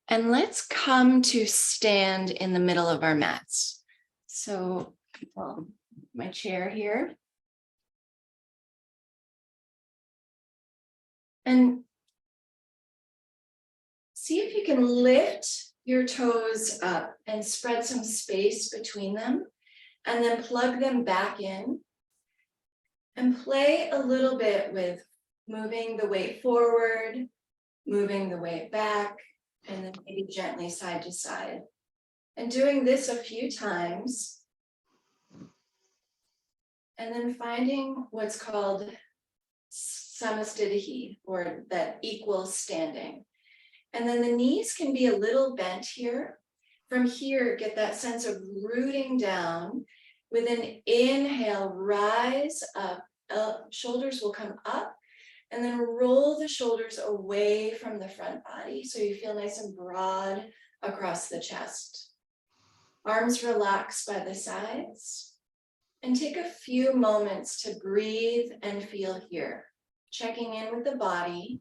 And let's come to stand in the middle of our mats. So my chair here. And see if you can lift your toes up and spread some space between them, and then plug them back in. And play a little bit with moving the weight forward, moving the weight back, and then maybe gently side to side. And doing this a few times. And then finding what's called samastitihi, or that equal standing. And then the knees can be a little bent here. From here, get that sense of rooting down. With an inhale, rise up, shoulders will come up, and then roll the shoulders away from the front body so you feel nice and broad across the chest. Arms relax by the sides. And take a few moments to breathe and feel here, checking in with the body.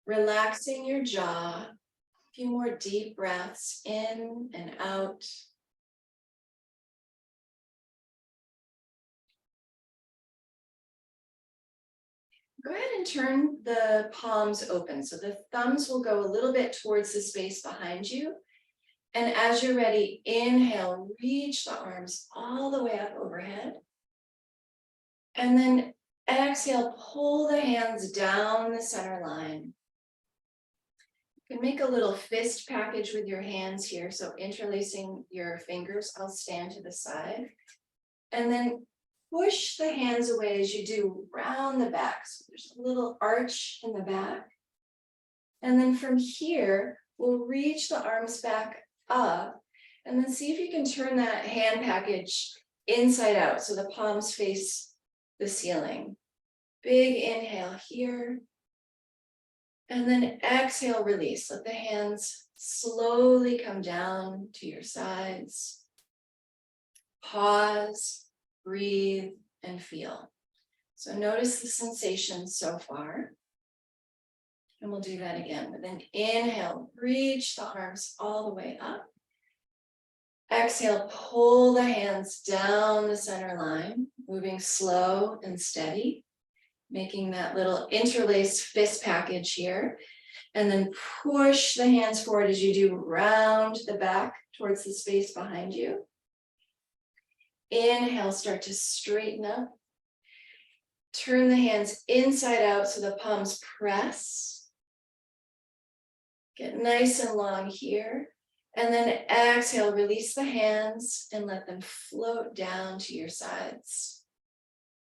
Relaxing your jaw, a few more deep breaths in and out. Go ahead and turn the palms open. So the thumbs will go a little bit towards the space behind you. And as you're ready, inhale, reach the arms all the way up overhead. And then exhale, pull the hands down the center line. You can make a little fist package with your hands here. So interlacing your fingers, I'll stand to the side. And then push the hands away as you do round the back. So there's a little arch in the back. And then from here, we'll reach the arms back up and then see if you can turn that hand package inside out. So the palms face the ceiling. Big inhale here. And then exhale, release. Let the hands slowly come down to your sides. Pause. Breathe and feel. So notice the sensations so far. And we'll do that again with an inhale. Reach the arms all the way up. Exhale, pull the hands down the center line, moving slow and steady, making that little interlaced fist package here. And then push the hands forward as you do round the back towards the space behind you. Inhale, start to straighten up. Turn the hands inside out so the palms press. Get nice and long here. And then exhale, release the hands and let them float down to your sides.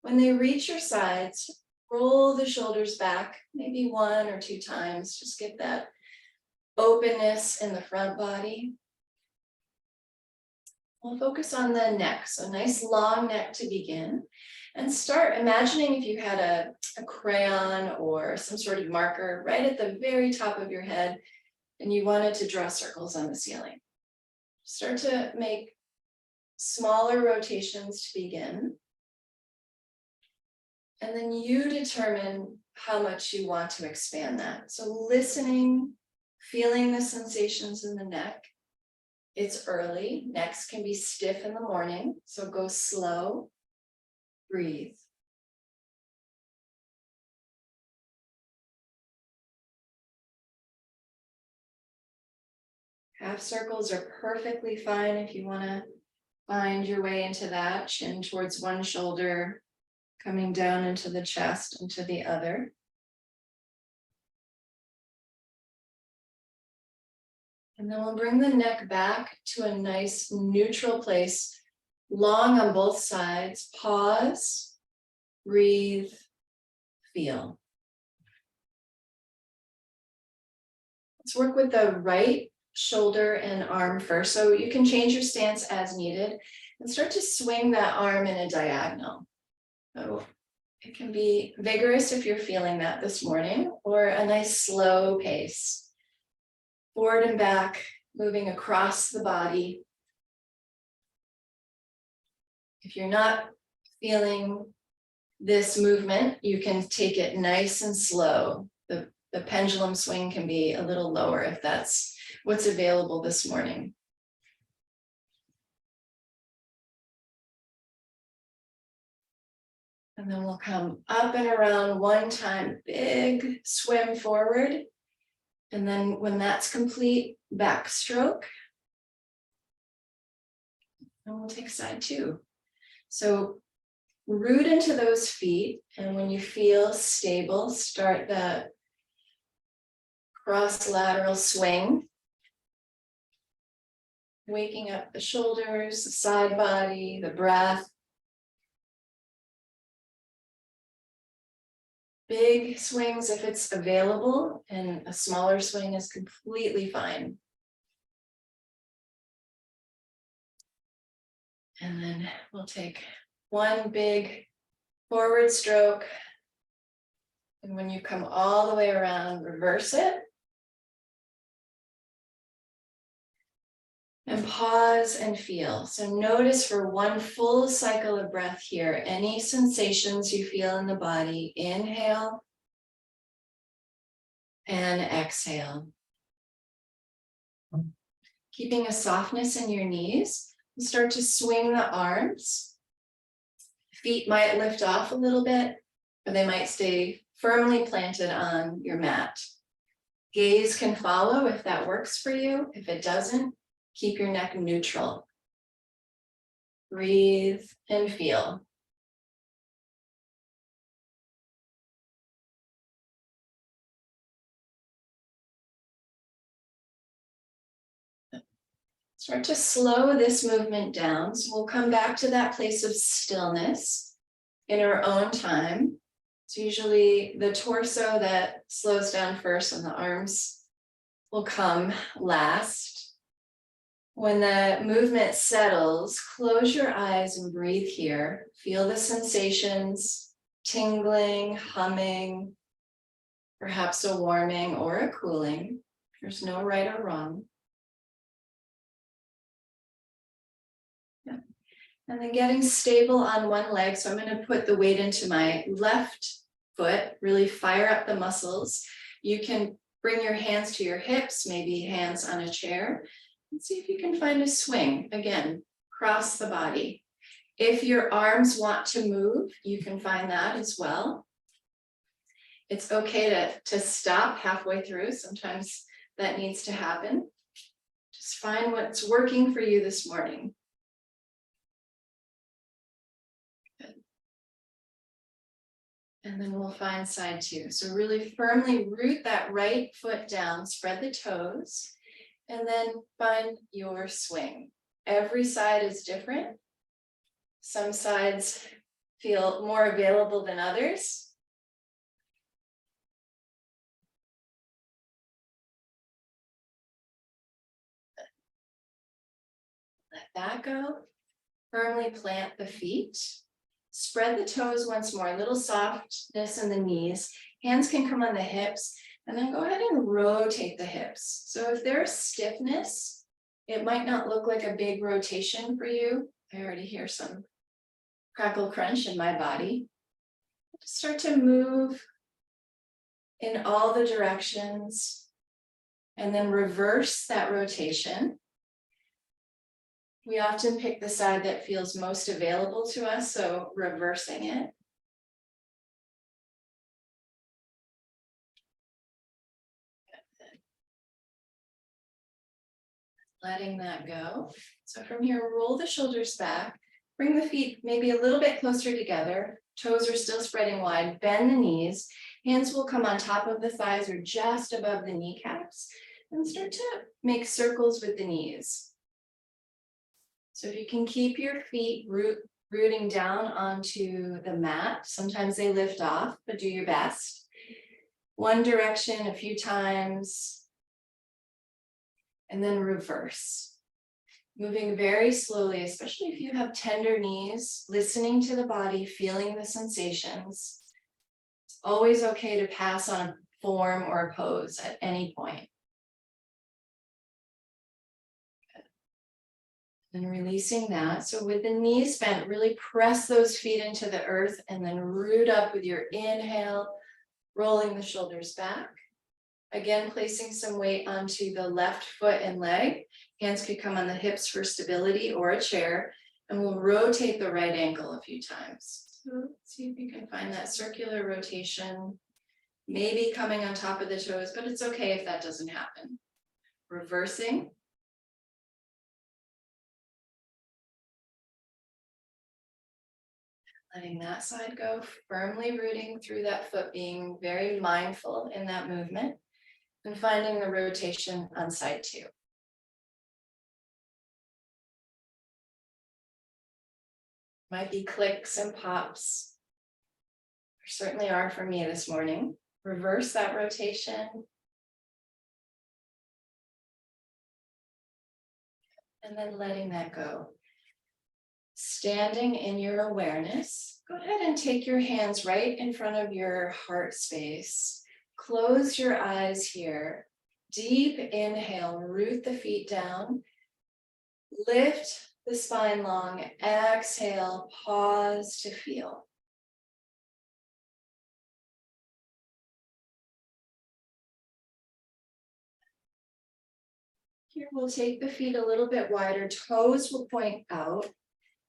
When they reach your sides, roll the shoulders back, maybe 1 or 2 times. Just get that openness in the front body. We'll focus on the neck, so nice long neck to begin. And start imagining if you had a crayon or some sort of marker right at the very top of your head and you wanted to draw circles on the ceiling. Start to make smaller rotations to begin. And then you determine how much you want to expand that. So listening, feeling the sensations in the neck. It's early. Necks can be stiff in the morning, so go slow. Breathe. Half circles are perfectly fine if you want to find your way into that. Chin towards one shoulder, coming down into the chest and to the other. And then we'll bring the neck back to a nice neutral place, long on both sides. Pause, breathe, feel. Let's work with the right shoulder and arm first. So you can change your stance as needed and start to swing that arm in a diagonal. So it can be vigorous if you're feeling that this morning, or a nice slow pace. Forward and back, moving across the body. If you're not feeling this movement, you can take it nice and slow. The pendulum swing can be a little lower if that's what's available this morning. And then we'll come up and around one time, big swim forward. And then when that's complete, backstroke. And we'll take side two. So root into those feet. And when you feel stable, start the cross lateral swing. Waking up the shoulders, the side body, the breath. Big swings if it's available, and a smaller swing is completely fine. And then we'll take one big forward stroke. And when you come all the way around, reverse it. And pause and feel. So notice for one full cycle of breath here, any sensations you feel in the body. Inhale and exhale. Keeping a softness in your knees, start to swing the arms. Feet might lift off a little bit, or they might stay firmly planted on your mat. Gaze can follow if that works for you. If it doesn't, keep your neck neutral. Breathe and feel. Start to slow this movement down. So we'll come back to that place of stillness in our own time. It's usually the torso that slows down first and the arms will come last. When the movement settles, close your eyes and breathe here. Feel the sensations, tingling, humming, perhaps a warming or a cooling. There's no right or wrong. Yeah. And then getting stable on one leg. So I'm going to put the weight into my left foot, really fire up the muscles. You can bring your hands to your hips, maybe hands on a chair. And see if you can find a swing. Again, cross the body. If your arms want to move, you can find that as well. It's okay to stop halfway through. Sometimes that needs to happen. Just find what's working for you this morning. Good. And then we'll find side two. So really firmly root that right foot down, spread the toes. And then find your swing. Every side is different. Some sides feel more available than others. Let that go. Firmly plant the feet. Spread the toes once more, a little softness in the knees. Hands can come on the hips. And then go ahead and rotate the hips. So if there's stiffness, it might not look like a big rotation for you. I already hear some crackle crunch in my body. Start to move in all the directions and then reverse that rotation. We often pick the side that feels most available to us, so reversing it. Letting that go. So from here, roll the shoulders back, bring the feet maybe a little bit closer together. Toes are still spreading wide, bend the knees. Hands will come on top of the thighs or just above the kneecaps and start to make circles with the knees. So if you can keep your feet rooting down onto the mat, sometimes they lift off, but do your best. One direction a few times. And then reverse. Moving very slowly, especially if you have tender knees, listening to the body, feeling the sensations. It's always okay to pass on a form or a pose at any point. And releasing that. So with the knees bent, really press those feet into the earth and then root up with your inhale, rolling the shoulders back. Again, placing some weight onto the left foot and leg. Hands could come on the hips for stability or a chair. And we'll rotate the right ankle a few times. So see if you can find that circular rotation. Maybe coming on top of the toes, but it's okay if that doesn't happen. Reversing. Letting that side go, firmly rooting through that foot, being very mindful in that movement, and finding the rotation on side two. Might be clicks and pops. There certainly are for me this morning. Reverse that rotation. And then letting that go. Standing in your awareness, go ahead and take your hands right in front of your heart space. Close your eyes here. Deep inhale, root the feet down. Lift the spine long. Exhale, pause to feel. Here we'll take the feet a little bit wider. Toes will point out.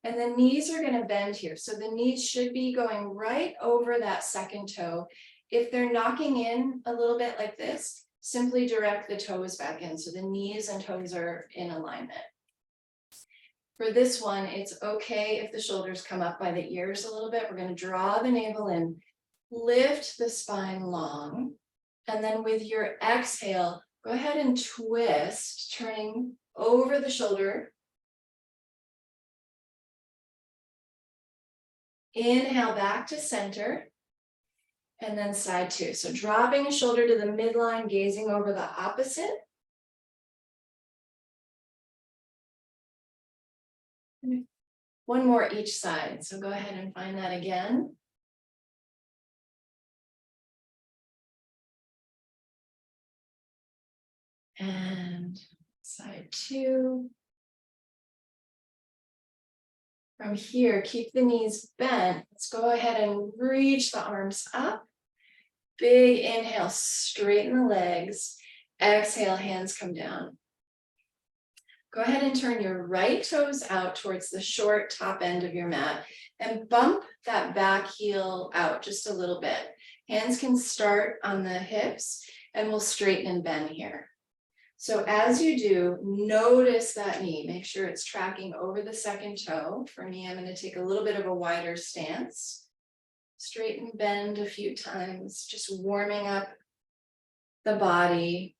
And the knees are going to bend here. So the knees should be going right over that second toe. If they're knocking in a little bit like this, simply direct the toes back in. So the knees and toes are in alignment. For this one, it's okay if the shoulders come up by the ears a little bit. We're going to draw the navel in, lift the spine long. And then with your exhale, go ahead and twist, turning over the shoulder. Inhale back to center, and then side two. So dropping a shoulder to the midline, gazing over the opposite. One more each side. So go ahead and find that again. And side two. From here, keep the knees bent. Let's go ahead and reach the arms up. Big inhale, straighten the legs. Exhale, hands come down. Go ahead and turn your right toes out towards the short top end of your mat and bump that back heel out just a little bit. Hands can start on the hips and we'll straighten and bend here. So as you do, notice that knee. Make sure it's tracking over the second toe. For me, I'm going to take a little bit of a wider stance. Straighten, bend a few times, just warming up the body.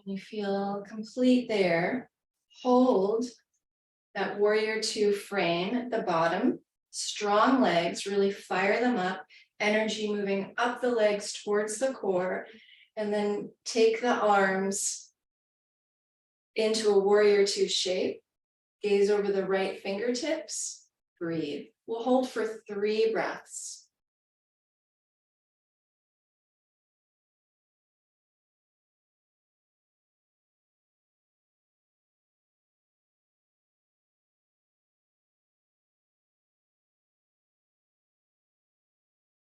When you feel complete there, hold that warrior two frame at the bottom. Strong legs, really fire them up. Energy moving up the legs towards the core, and then take the arms into a warrior two shape. Gaze over the right fingertips, breathe. We'll hold for 3 breaths.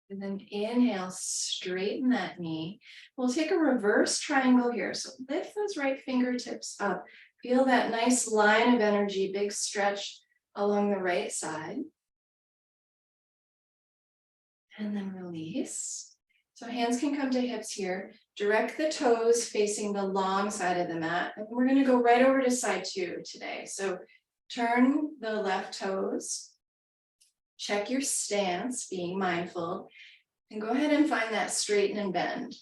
And then inhale, straighten that knee. We'll take a reverse triangle here. So lift those right fingertips up. Feel that nice line of energy, big stretch along the right side. And then release. So hands can come to hips here. Direct the toes facing the long side of the mat. And we're going to go right over to side two today. So turn the left toes. Check your stance, being mindful, and go ahead and find that straighten and bend.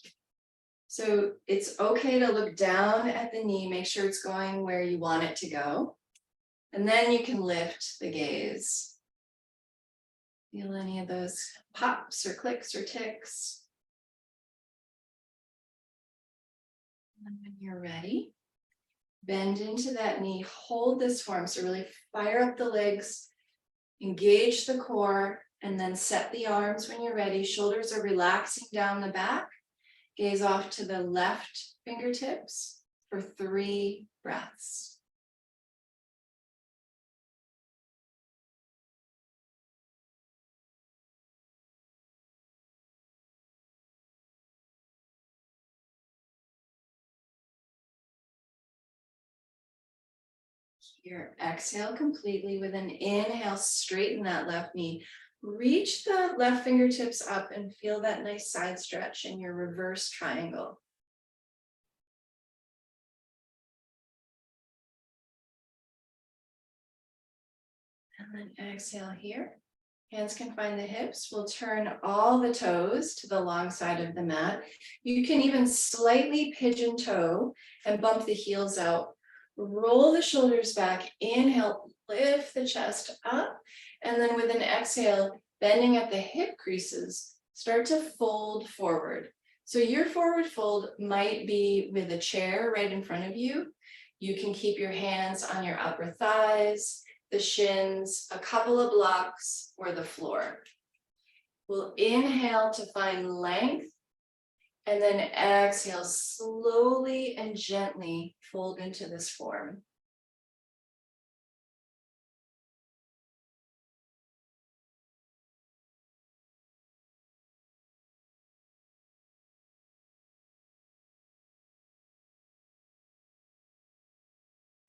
So it's okay to look down at the knee, make sure it's going where you want it to go. And then you can lift the gaze. Feel any of those pops or clicks or ticks. And when you're ready, bend into that knee, hold this form. So really fire up the legs. Engage the core, and then set the arms when you're ready. Shoulders are relaxing down the back. Gaze off to the left fingertips. for 3 breaths. Here, exhale completely. With an inhale, straighten that left knee. Reach the left fingertips up and feel that nice side stretch in your reverse triangle. And then exhale here. Hands can find the hips. We'll turn all the toes to the long side of the mat. You can even slightly pigeon toe and bump the heels out. Roll the shoulders back. Inhale, lift the chest up. And then with an exhale, bending at the hip creases, start to fold forward. So your forward fold might be with a chair right in front of you. You can keep your hands on your upper thighs, the shins, a couple of blocks, or the floor. We'll inhale to find length, and then exhale, slowly and gently fold into this form.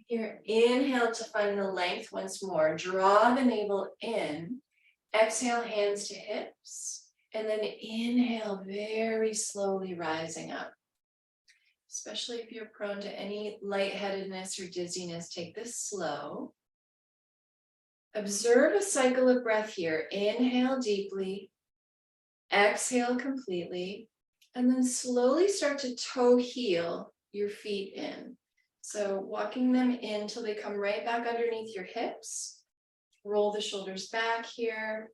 Here, inhale to find the length once more. Draw the navel in. Exhale, hands to hips. And then inhale, very slowly rising up. Especially if you're prone to any lightheadedness or dizziness, take this slow. Observe a cycle of breath here. Inhale deeply. Exhale completely. And then slowly start to toe heel your feet in. So walking them in till they come right back underneath your hips. Roll the shoulders back here.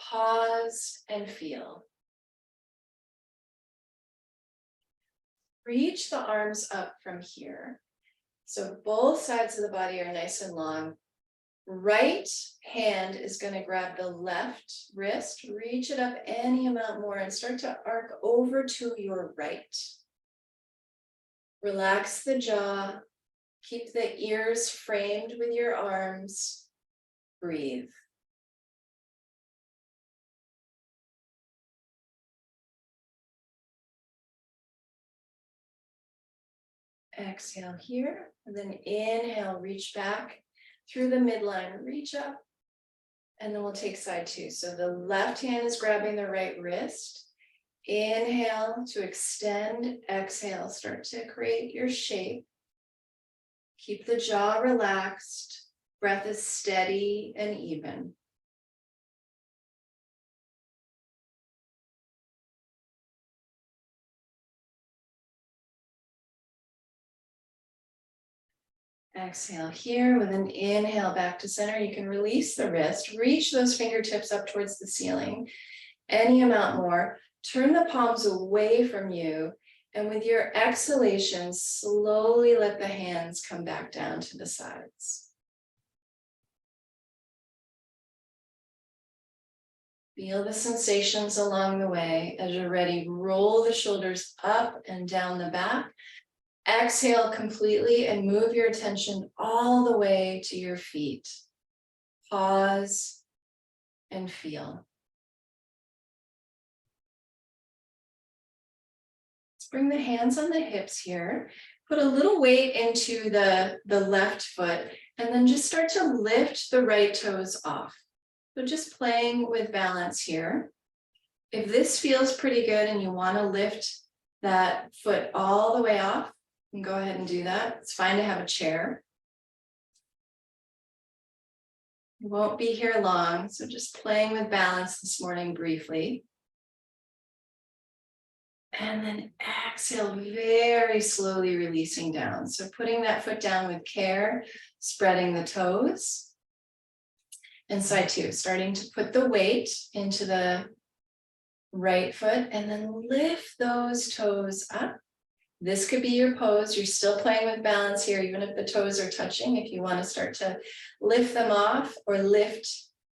Pause and feel. Reach the arms up from here. So both sides of the body are nice and long. Right hand is going to grab the left wrist, reach it up any amount more and start to arc over to your right. Relax the jaw. Keep the ears framed with your arms. Breathe. Exhale here, and then inhale, reach back through the midline, reach up, and then we'll take side 2. So the left hand is grabbing the right wrist. Inhale to extend, exhale, start to create your shape. Keep the jaw relaxed, breath is steady and even. Exhale here with an inhale back to center. You can release the wrist, reach those fingertips up towards the ceiling, any amount more. Turn the palms away from you. And with your exhalation, slowly let the hands come back down to the sides. Feel the sensations along the way. As you're ready, roll the shoulders up and down the back. Exhale completely and move your attention all the way to your feet. Pause and feel. Let's bring the hands on the hips here. Put a little weight into the left foot and then just start to lift the right toes off. So just playing with balance here. If this feels pretty good and you want to lift that foot all the way off, you can go ahead and do that. It's fine to have a chair. You won't be here long, so just playing with balance this morning briefly. And then exhale, very slowly releasing down. So putting that foot down with care, spreading the toes. And side 2, starting to put the weight into the right foot and then lift those toes up. This could be your pose. You're still playing with balance here, even if the toes are touching. If you want to start to lift them off or lift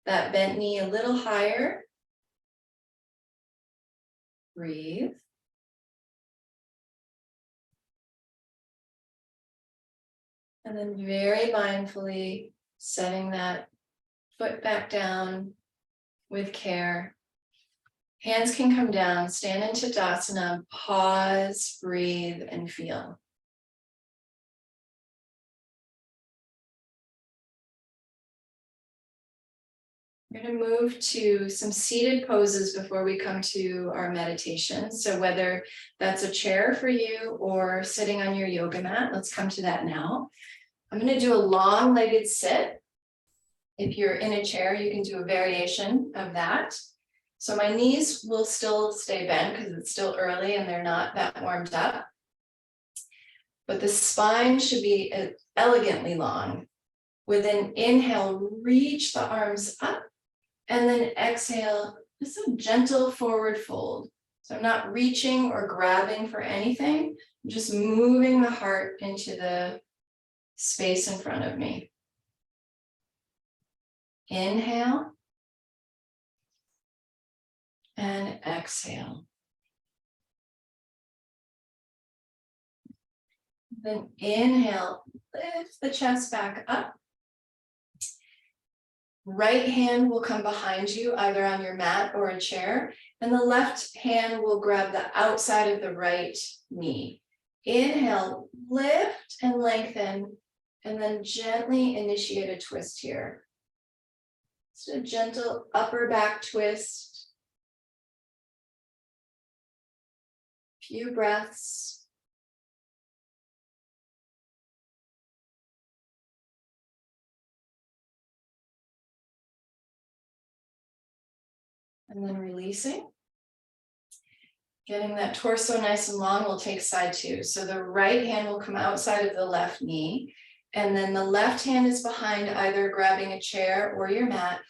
that bent knee a little higher. Breathe. And then very mindfully setting that foot back down with care. Hands can come down, stand into Tadasana, pause, breathe, and feel. We're going to move to some seated poses before we come to our meditation. So whether that's a chair for you or sitting on your yoga mat, let's come to that now. I'm going to do a long-legged sit. If you're in a chair, you can do a variation of that. So my knees will still stay bent because it's still early and they're not that warmed up. But the spine should be elegantly long. With an inhale, reach the arms up, and then exhale, just a gentle forward fold. So I'm not reaching or grabbing for anything, I'm just moving the heart into the space in front of me. Inhale and exhale. Then inhale, lift the chest back up. Right hand will come behind you, either on your mat or a chair, and the left hand will grab the outside of the right knee. Inhale, lift and lengthen, and then gently initiate a twist here. Just a gentle upper back twist. Few breaths. And then releasing. Getting that torso nice and long, we'll take side two. So the right hand will come outside of the left knee. And then the left hand is behind, either grabbing a chair or your mat.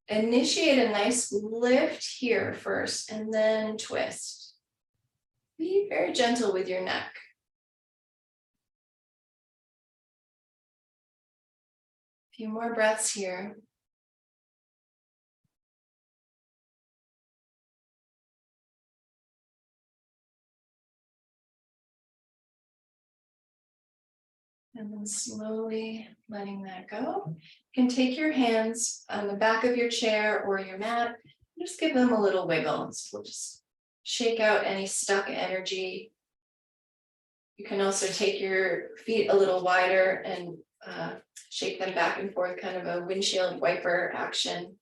Initiate a nice lift here first, and then twist. Be very gentle with your neck. A few more breaths here. And then slowly letting that go. You can take your hands on the back of your chair or your mat, and just give them a little wiggle. So we'll just shake out any stuck energy. You can also take your feet a little wider and shake them back and forth, kind of a windshield wiper action.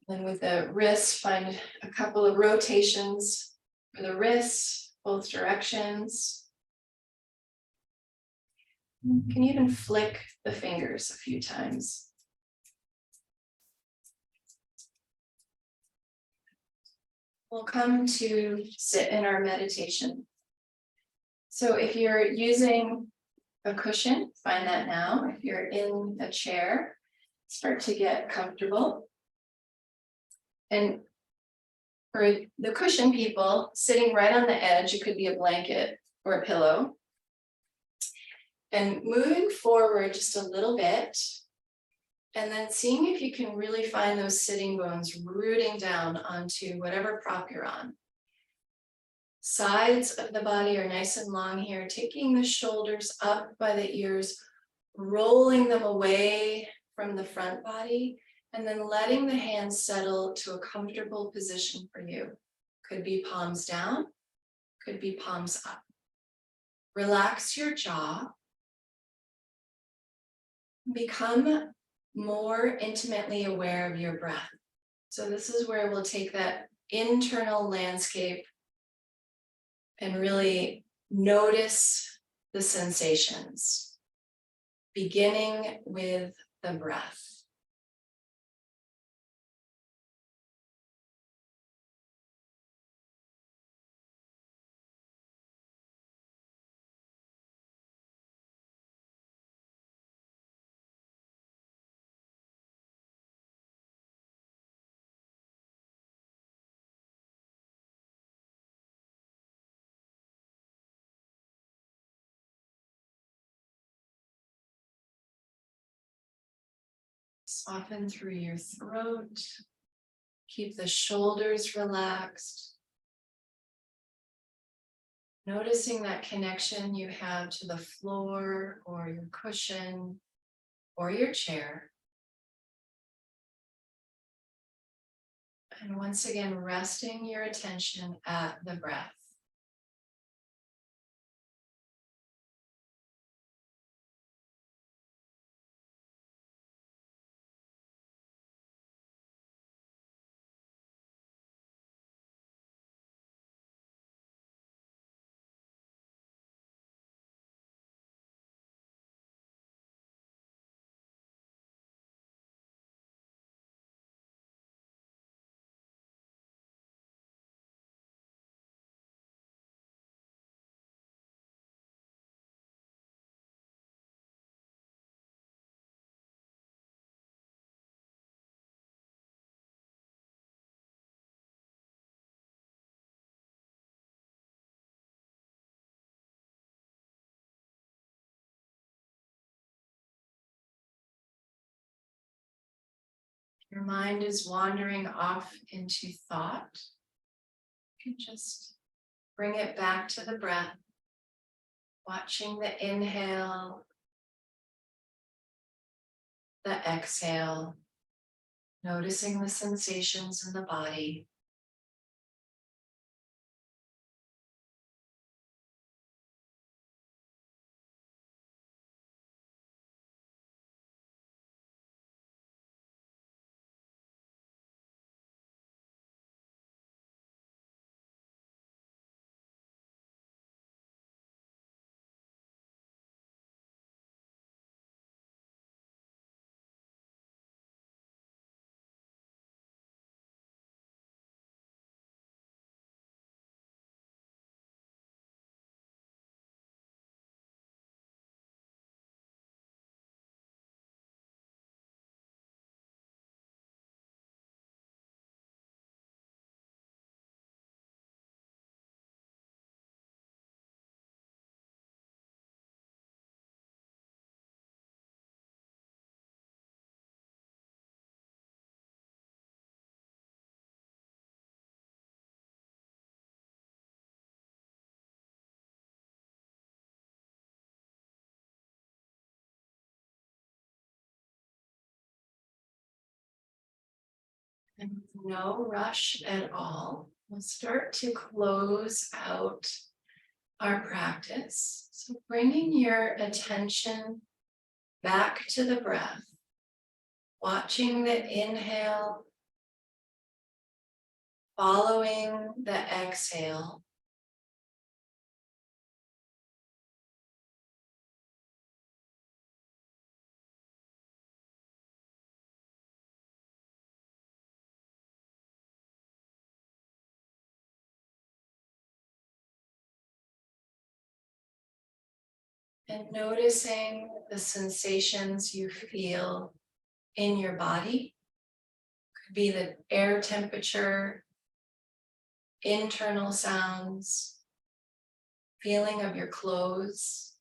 And with the wrists, find a couple of rotations for the wrists. Both directions. You can even flick the fingers a few times. We'll come to sit in our meditation. So if you're using a cushion, find that now. If you're in a chair, start to get comfortable. And for the cushion people, sitting right on the edge, it could be a blanket or a pillow. And moving forward just a little bit, and then seeing if you can really find those sitting bones rooting down onto whatever prop you're on. Sides of the body are nice and long here, taking the shoulders up by the ears, rolling them away from the front body, and then letting the hands settle to a comfortable position for you. Could be palms down, could be palms up. Relax your jaw. Become more intimately aware of your breath. So this is where we'll take that internal landscape and really notice the sensations, beginning with the breath. Soften through your throat. Keep the shoulders relaxed. Noticing that connection you have to the floor or your cushion or your chair. And once again, resting your attention at the breath. Your mind is wandering off into thought. You can just bring it back to the breath, watching the inhale, the exhale, noticing the sensations in the body. And with no rush at all, we'll start to close out our practice. So bringing your attention back to the breath, watching the inhale, following the exhale. And noticing the sensations you feel in your body. Could be the air temperature, internal sounds, feeling of your clothes.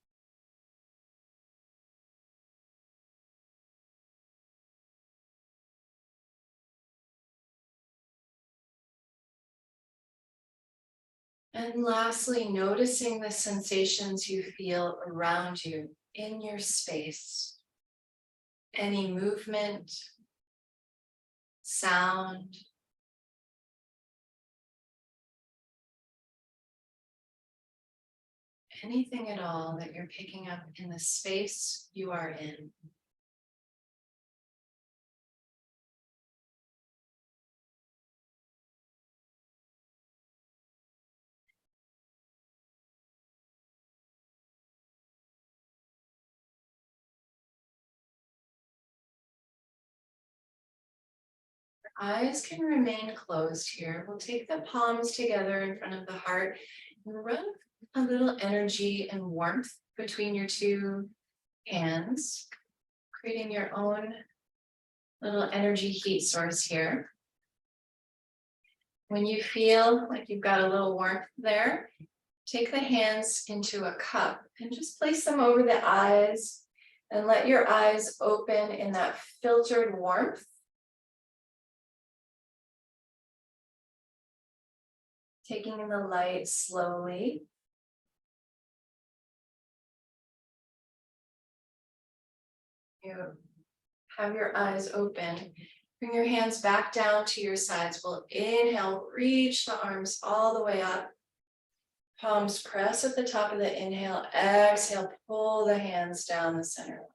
And lastly, noticing the sensations you feel around you in your space. Any movement, sound, anything at all that you're picking up in the space you are in. Eyes can remain closed here. We'll take the palms together in front of the heart and run a little energy and warmth between your two hands, creating your own little energy heat source here. When you feel like you've got a little warmth there, take the hands into a cup and just place them over the eyes and let your eyes open in that filtered warmth. Taking in the light slowly. You have your eyes open. Bring your hands back down to your sides. We'll inhale, reach the arms all the way up. Palms press at the top of the inhale. Exhale, pull the hands down the center line.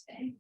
Okay.